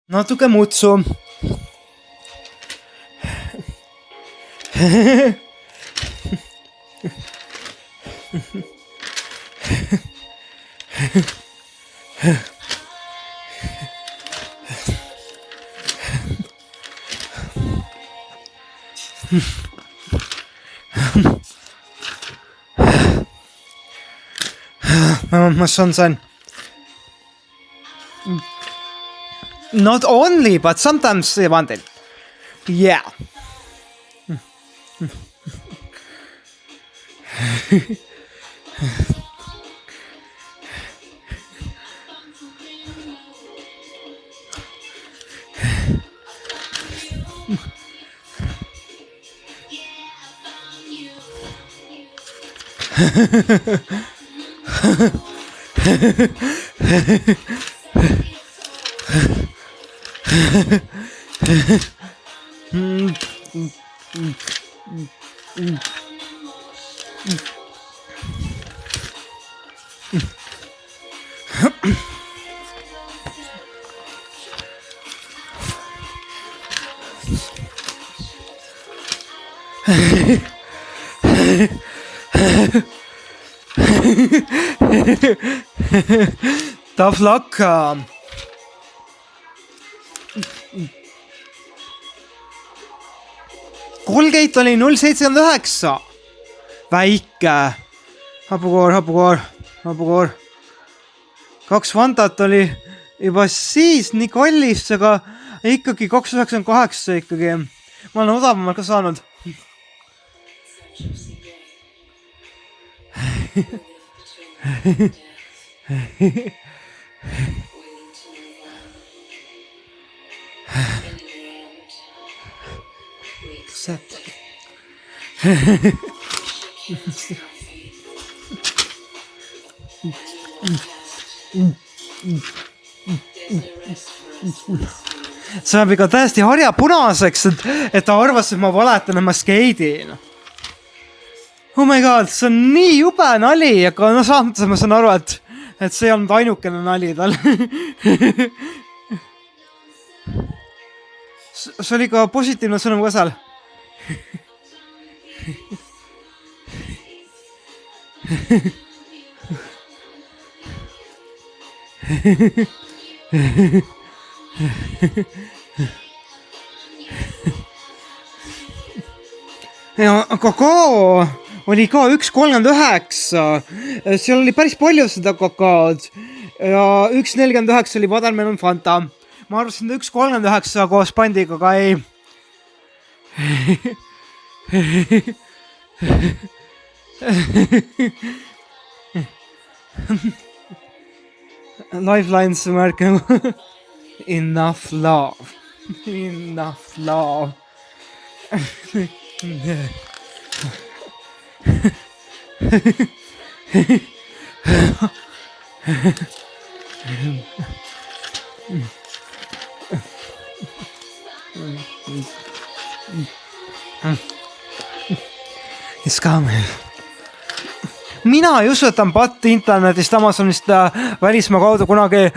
Natuke mutsu. My son. Not only, but sometimes they want it. Yeah. Tough luck. Colgate oli 0,79. Väike. Hapukoor. 2 Fantat oli juba siis nii kallis, aga ikkagi 2,98 ikkagi. Ma olen odavamalt ka saanud. See läheb ikka täiesti harja punaseks, et ta arvas, et ma valetan, et ma skeidin. Oh my god, see on nii jube nali, aga no samas ma saan aru, et see on ainukene nali tal. See oli ka positiivne sõnum ka seal. Ja kakao oli ka 1,39. Seal oli päris palju seda kakaod. Ja 1,49 oli Watermelon Fanta. Ma arvasin 1,39 koos pandiga, aga ei. Lifelines märk nagu enough love. Mina ei usu, et on patt internetist Amazonist välismaa kaudu kunagi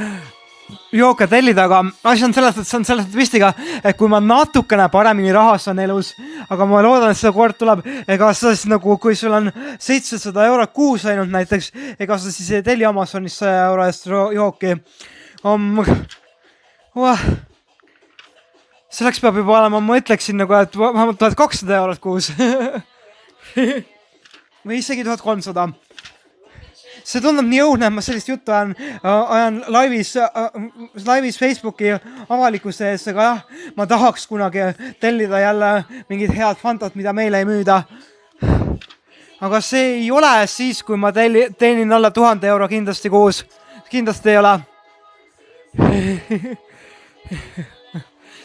jooke tellida, aga asi on selles vistiga, et kui ma natukene paremini rahas on elus, aga ma loodan, et seda kord tuleb, ega sa siis nagu, kui sul on 700 eurot kuus ainult näiteks, ega sa siis ei telli Amazonist 100 euro eest jooki. Selleks peab juba olema, ma ütleksin nagu, et vähemalt 1200 eurot kuus. Või isegi 1300. See tundub nii õudne, et ma sellist juttu ajan laivis Facebooki avalikkuse ees, aga jah, ma tahaks kunagi tellida jälle mingid head Fantat, mida meile ei müüda. Aga see ei ole siis, kui ma teenin alla 1000 euro kindlasti kuus. Kindlasti ei ole.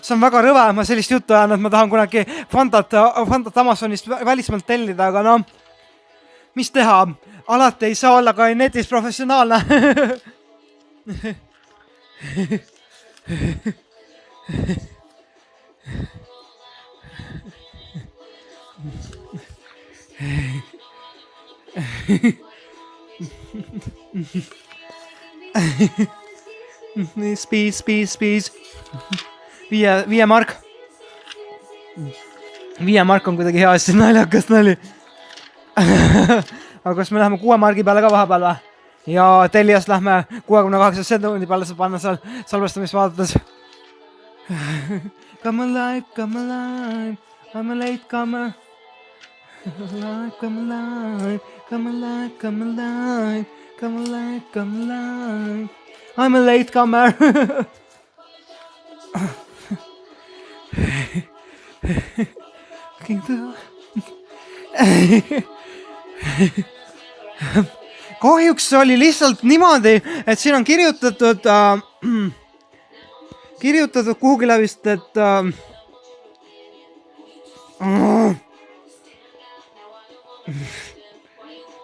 See on väga rõve, ma sellist juttu ajan, et ma tahan kunagi Fantat Amazonist välismaalt tellida, aga noh, mis teha? Alati ei saa olla ka netis professionaalne. Spiis. 5 mark. 5 mark on kuidagi hea asja, naljakas nali. Aga kas me läheme 6 margi peale ka vahepeal või? Ja Teliast lähme 68 sekundi peale, saab panna seal salvestamist vaadates. Come alive, I'm a late comer. Come alive. I'm a late comer. Kahjuks oli lihtsalt niimoodi, et siin on kirjutatud kuhugile vist, et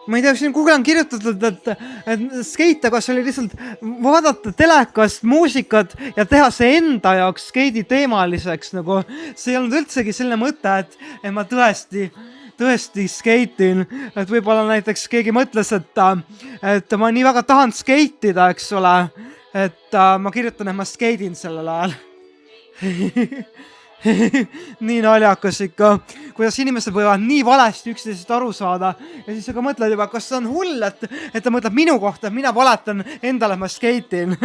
ma ei tea, siin Google on kirjutatud, et skeita, kas oli lihtsalt vaadata telekast muusikat ja teha see enda jaoks skeidi teemaliseks, nagu see ei olnud üldsegi selline mõte, et ma tõesti skeitin, et võib-olla näiteks keegi mõtles, et ma nii väga tahan skeitida, eks ole, et ma kirjutan, et ma skeidin sellel ajal. Nii naljakas ikka, kuidas inimesed võivad nii valesti üksteisest aru saada ja siis aga mõtled juba, kas see on hull, et ta mõtleb minu kohta, et mina valetan endale, et ma skeitin.